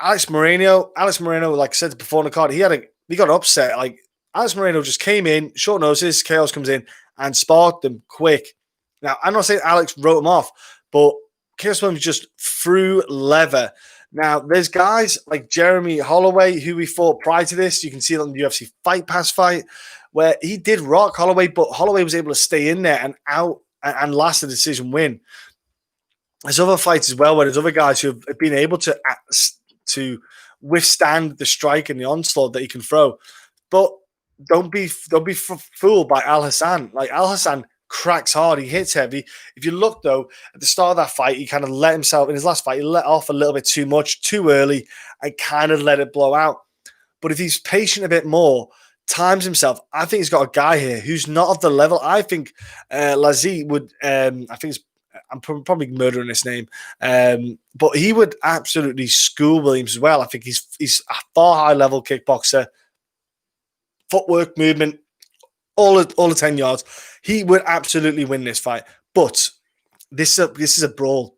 Alex Moreno, like I said before in the card, he got upset. Like, Alex Moreno just came in, short notice, Chaos comes in and sparked them quick. Now, I'm not saying Alex wrote him off, but Chaos Williams just threw leather. Now, there's guys like Jeremy Holloway, who we fought prior to this. You can see it on the UFC Fight Pass fight, where he did rock Holloway, but Holloway was able to stay in there and last the decision win. There's other fights as well, where there's other guys who have been able to withstand the strike and the onslaught that he can throw. But don't be fooled by Al Hassan. Like, Al Hassan cracks hard. He hits heavy. If you look, though, at the start of that fight, he kind of let himself, in his last fight, he let off a little bit too much, too early, and kind of let it blow out. But if he's patient a bit more, times himself, I think he's got a guy here who's not of the level. I think Lazie would, I'm probably murdering his name, but he would absolutely school Williams as well. I think he's a far high level kickboxer, footwork, movement, all the 10 yards. He would absolutely win this fight. But This is a brawl.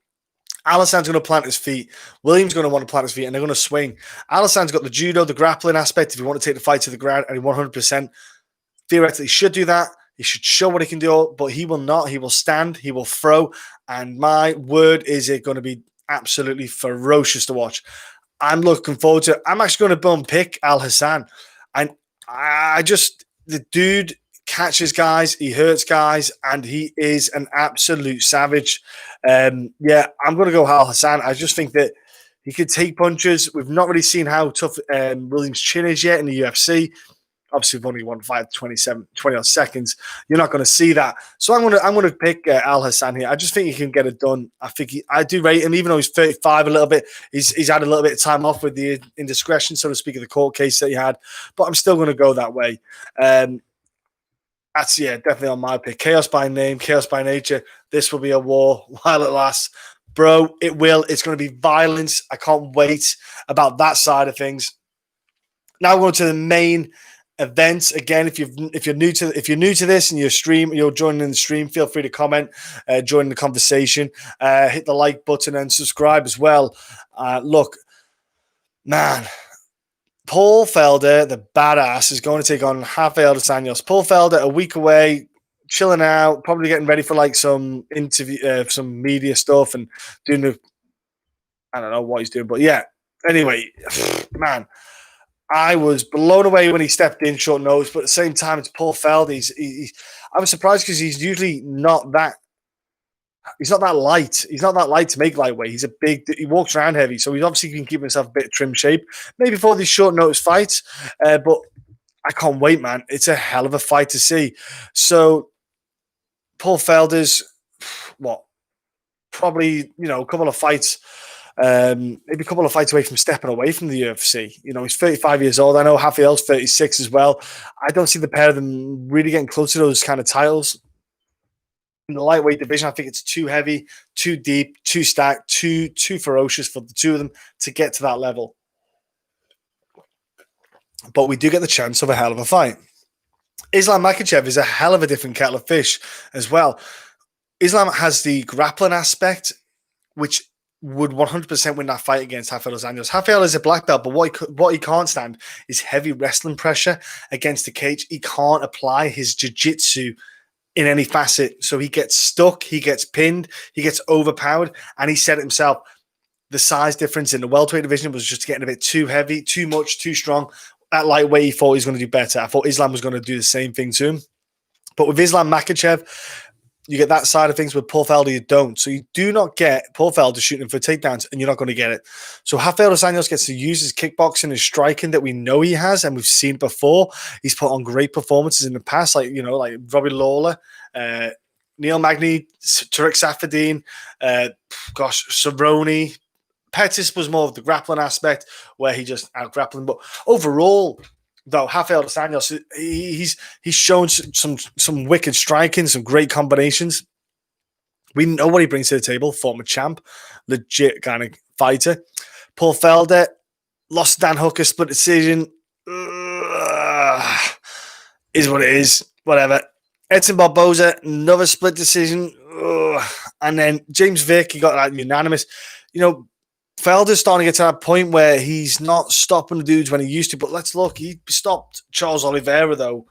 Alison's going to plant his feet. Williams going to want to plant his feet, and they're going to swing. Alison's got the judo, the grappling aspect. If you want to take the fight to the ground, and he 100% theoretically should do that. He should show what he can do, but he will not. He will stand. He will throw. And my word, is it going to be absolutely ferocious to watch. I'm looking forward to it. I'm actually going to bum pick Alhassan. And the dude catches guys, he hurts guys, and he is an absolute savage. I'm going to go Alhassan. I just think that he could take punches. We've not really seen how tough Williams' chin is yet in the UFC. Obviously, we've only won 20 odd seconds. You're not going to see that. So I'm going to pick Alhassan here. I just think he can get it done. I do rate him, even though he's 35 a little bit. He's had a little bit of time off with the indiscretion, so to speak, of the court case that he had. But I'm still going to go that way. That's definitely on my pick. Chaos by name, chaos by nature. This will be a war while it lasts. Bro, it will. It's going to be violence. I can't wait about that side of things. Now we're going to the main events. Again, if you're new to this and you're joining the stream, feel free to comment, join the conversation, hit the like button and subscribe as well. Look, man, Paul Felder, the badass, is going to take on Rafael dos Anjos. Paul Felder, a week away, chilling out, probably getting ready for like some interview, some media stuff, and doing I don't know what he's doing, but yeah. Anyway, man, I was blown away when he stepped in short notice, but at the same time, it's Paul Felder. I was surprised because he's usually not that. He's not that light. He's not that light to make lightweight. He walks around heavy, so he's obviously been keeping himself a bit trim shape. Maybe for these short notice fights, but I can't wait, man. It's a hell of a fight to see. So Paul Felder's probably a couple of fights. Maybe a couple of fights away from stepping away from the UFC. He's 35 years old. I know Rafael's 36 as well. I don't see the pair of them really getting close to those kind of titles. In the lightweight division, I think it's too heavy, too deep, too stacked, too ferocious for the two of them to get to that level. But we do get the chance of a hell of a fight. Islam Makhachev is a hell of a different kettle of fish as well. Islam has the grappling aspect, which would 100% win that fight against Rafael dos Anjos. Rafael is a black belt, but what he can't stand is heavy wrestling pressure against the cage. He can't apply his jiu-jitsu in any facet. So he gets stuck, he gets pinned, he gets overpowered, and he said it himself, the size difference in the welterweight division was just getting a bit too heavy, too much, too strong. At lightweight, he thought he was going to do better. I thought Islam was going to do the same thing to him. But with Islam Makhachev, you get that side of things. With Paul Felder, you don't. So you do not get Paul Felder shooting for takedowns, and you're not going to get it. So Rafael dos Anjos gets to use his kickboxing and striking that we know he has, and we've seen before. He's put on great performances in the past, like Robbie Lawler, Neil Magny, Tariq Safadine, Cerrone. Pettis was more of the grappling aspect, where he just out-grappling. But overall, though, Rafael dos Anjos, he's shown some wicked striking, some great combinations. We know what he brings to the table, former champ, legit kind of fighter. Paul Felder lost Dan Hooker, split decision. Is what it is. Whatever. Edson Barboza, another split decision. And then James Vick, he got that unanimous. Felder's starting to get to that point where he's not stopping the dudes when he used to. But let's look. He stopped Charles Oliveira, though,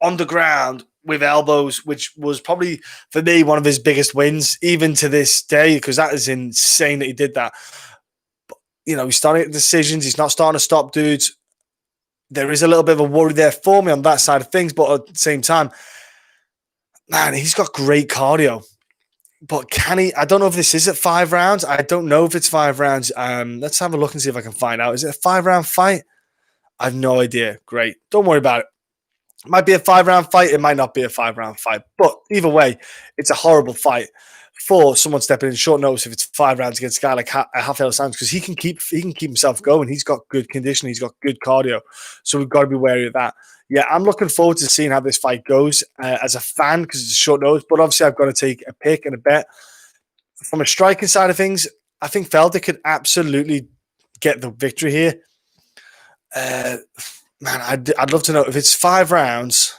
on the ground with elbows, which was probably, for me, one of his biggest wins, even to this day, because that is insane that he did that. But, he's starting at decisions. He's not starting to stop dudes. There is a little bit of a worry there for me on that side of things. But at the same time, man, he's got great cardio. But can he? I don't know if this is at 5 rounds. I don't know if it's 5 rounds. Let's have a look and see if I can find out. Is it a 5-round fight? I have no idea. Great. Don't worry about it. It might be a 5-round fight. It might not be a 5-round fight. But either way, it's a horrible fight for someone stepping in short notice if it's 5 rounds against a guy like Rafael dos Anjos, because he can keep himself going. He's got good conditioning. He's got good cardio. So we've got to be wary of that. Yeah, I'm looking forward to seeing how this fight goes as a fan, because it's a short notice. But obviously, I've got to take a pick and a bet. From a striking side of things, I think Felder could absolutely get the victory here. Man, I'd love to know if it's 5 rounds.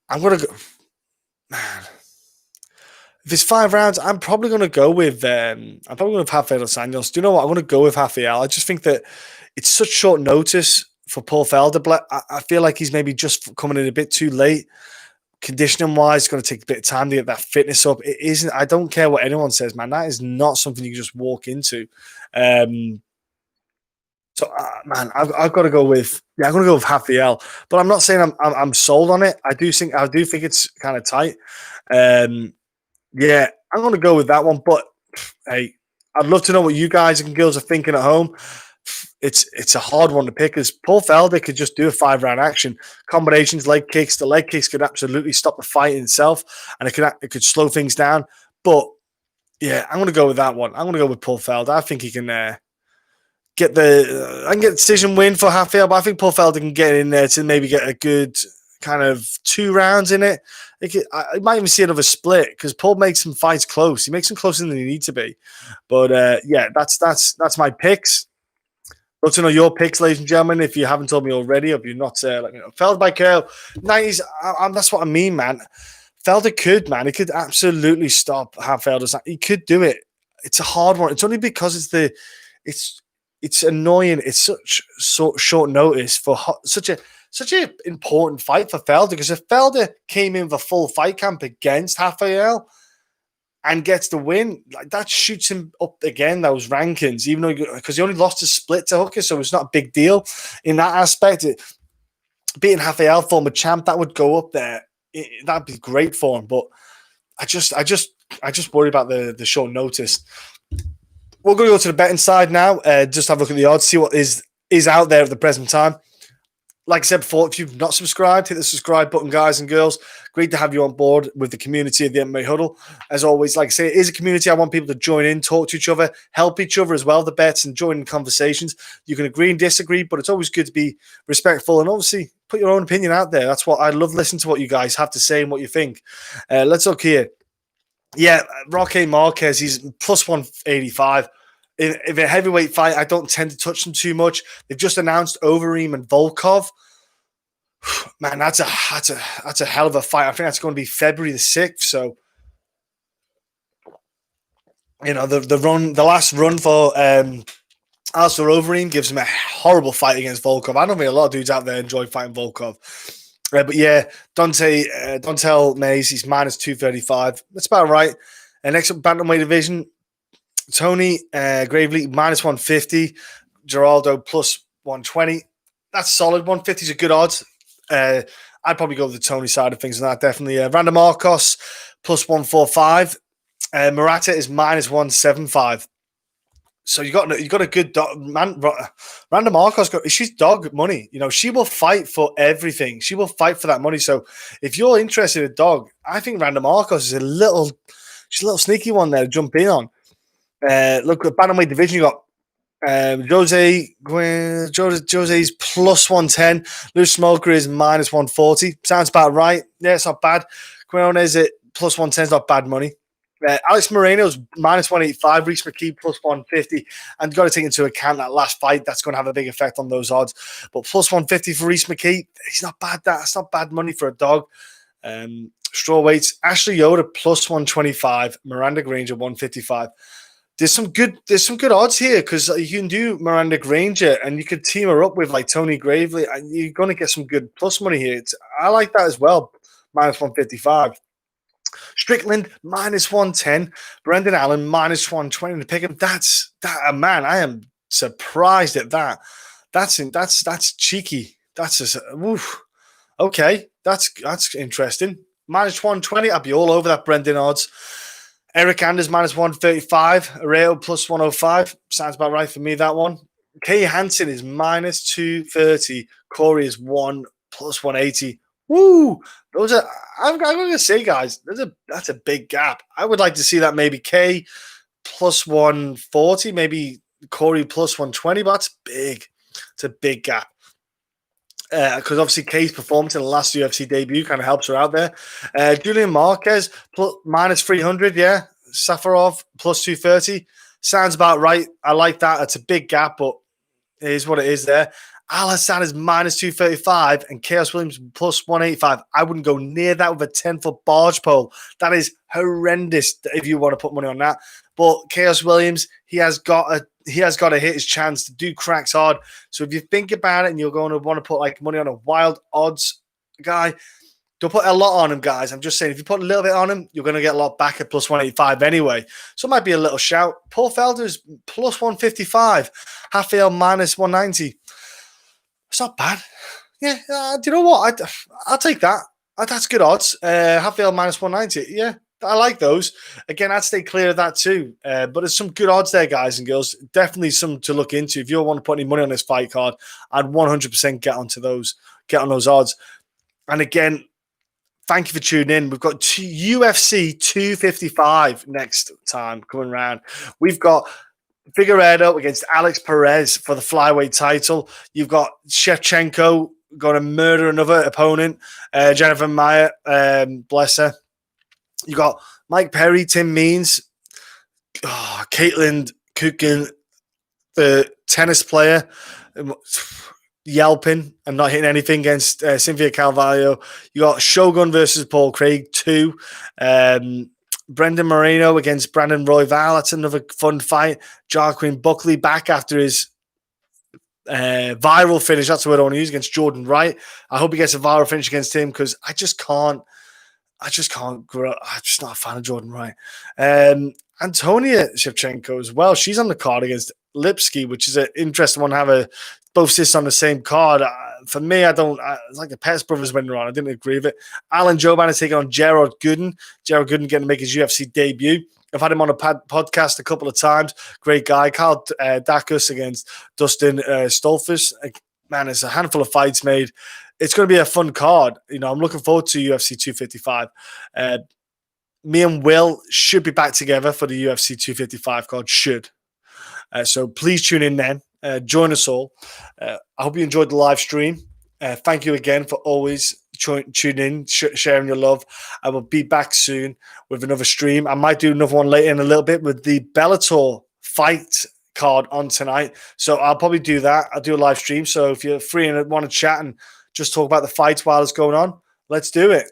I'm going to go. Man, If it's 5 rounds, I'm probably going to go with Rafael dos Anjos. Do you know what? I'm going to go with Rafael. I just think that it's such short notice for Paul Felder, but I feel like he's maybe just coming in a bit too late. Conditioning wise, it's going to take a bit of time to get that fitness up. It isn't. I don't care what anyone says, man. That is not something you can just walk into. Man, I've got to go with I'm going to go with Rafael, but I'm not saying I'm sold on it. I do think it's kind of tight. Yeah, I'm going to go with that one. But hey, I'd love to know what you guys and girls are thinking at home. It's a hard one to pick, because Paul Felder could just do a 5-round action. Combinations, leg kicks. The leg kicks could absolutely stop the fight in itself, and it could slow things down. But yeah, I'm going to go with that one. I'm going to go with Paul Felder. I think he can get the decision win for Rafael, but I think Paul Felder can get in there to maybe get a good kind of 2 rounds in it. I might even see another split, because Paul makes some fights close. He makes them closer than they need to be. But yeah, that's my picks. Love to know your picks, ladies and gentlemen. If you haven't told me already, if you're not, let me know. Felder by KO, 90s. That's what I mean, man. Felder could, man. He could absolutely stop Rafael. He could do it. It's a hard one. It's only because it's annoying. It's such short notice for such an important fight for Felder. Because if Felder came in with a full fight camp against Rafael and gets the win, like, that shoots him up again, those rankings, even though, because he only lost a split to Hooker, so it's not a big deal in that aspect. Beating Rafael, former champ, that would go up there. That'd be great for him. But I just worry about the short notice. We're going to go to the betting side now. Just have a look at the odds, see what is out there at the present time. Like I said before, if you've not subscribed, hit the subscribe button, guys and girls. Great to have you on board with the community of the MMA Huddle. As always, like I say, it is a community. I want people to join in, talk to each other, help each other as well, the bets, and join in conversations. You can agree and disagree, but it's always good to be respectful and obviously put your own opinion out there. That's what I love, listening to what you guys have to say and what you think. Let's look here. Yeah, Roque Marquez, he's plus 185. In a heavyweight fight, I don't tend to touch them too much. They've just announced Overeem and Volkov. Man, that's a hell of a fight. I think that's going to be February the 6th. So, you know, the last run for Alistair Overeem gives him a horrible fight against Volkov. I don't think a lot of dudes out there enjoy fighting Volkov. But yeah, Dontel Mays, he's minus 235. That's about right. Next up, bantamweight division, Tony Gravely, minus 150. Geraldo, plus 120. That's solid. 150 is a good odds. I'd probably go with the Tony side of things on that, definitely. Randa Markos, plus 145. Murata is minus 175. So you got a good dog, man. Randa Markos, she's dog money. You know, she will fight for everything. She will fight for that money. So if you're interested in a dog, I think Randa Markos is she's a little sneaky one there to jump in on. Look at bantamweight division. You got José's plus 110. Luis Smolka is minus 140. Sounds about right. Yeah, it's not bad. Quiñónez at plus 110 is not bad money. Alex Moreno's minus 185. Rhys McKee plus 150. And you've got to take into account that last fight. That's going to have a big effect on those odds. But plus 150 for Rhys McKee, he's not bad. That's not bad money for a dog. Strawweights, Ashley Yoder plus 125. Miranda Granger 155. There's some good odds here, because you can do Miranda Granger and you could team her up with like Tony Gravely, and you're going to get some good plus money here. I like that as well. Minus 155. Strickland minus 110. Brendan Allen minus 120 to pick him. Man, I am surprised at that. That's cheeky. That's just okay. That's interesting. Minus 120. I'd be all over that Brendan odds. Eryk Anders minus 135. Arroyo plus 105. Sounds about right for me, that one. Hansen is minus 230. Cory is plus 180. Woo! Those are, I'm going to say, guys, that's a big gap. I would like to see that maybe K plus 140, maybe Cory plus 120, but that's big. It's a big gap. Because obviously Kay's performance in the last UFC debut kind of helps her out there. Julian Marquez minus 300, yeah. Safarov plus 230. Sounds about right. I like that. It's a big gap, but it is what it is there. Al-Hassan is minus 235 and Chaos Williams plus 185. I wouldn't go near that with a 10-foot barge pole. That is horrendous if you want to put money on that. But Chaos Williams, he has got to hit his chance to do cracks hard. So if you think about it and you're going to want to put like money on a wild odds guy, don't put a lot on him, guys. I'm just saying, if you put a little bit on him, you're going to get a lot back at plus 185 anyway. So it might be a little shout. Paul Felder's plus 155. Halffield minus 190. It's not bad. Yeah, do you know what? I'll take that. That's good odds. Halffield minus 190. Yeah, I like those. Again, I'd stay clear of that too. But there's some good odds there, guys and girls. Definitely some to look into. If you want to put any money on this fight card, I'd 100% get on those odds. And again, thank you for tuning in. We've got UFC 255 next time coming around. We've got Figueiredo against Alex Perez for the flyweight title. You've got Shevchenko going to murder another opponent, Jennifer Maia, bless her. You got Mike Perry, Tim Means, Caitlin Cookin, the tennis player, yelping and not hitting anything against Cynthia Calvallo. You got Shogun versus Paul Craig 2. Brendan Moreno against Brandon Royval. That's another fun fight. Jarquin Buckley back after his viral finish. That's the word I want to use against Jordan Wright. I hope he gets a viral finish against him because I just can't grow. I'm just not a fan of Jordan Wright. Antonia Shevchenko as well. She's on the card against Lipsky, which is an interesting one to have both sisters on the same card. For me, it's like the Pettis brothers when they're on. I didn't agree with it. Alan Joban is taking on Gerald Gooden. Gerald Gooden getting to make his UFC debut. I've had him on a podcast a couple of times. Great guy. Carl Dacus against Dustin Stolfus. Man, it's a handful of fights made. It's going to be a fun card. I'm looking forward to UFC 255. Me and Will should be back together for the UFC 255 card. Should. So please tune in then. Join us all. I hope you enjoyed the live stream. Thank you again for always tuning in, sharing your love. I will be back soon with another stream. I might do another one later in a little bit with the Bellator fight card on tonight. So I'll probably do that. I'll do a live stream. So if you're free and want to chat and just talk about the fights while it's going on, let's do it.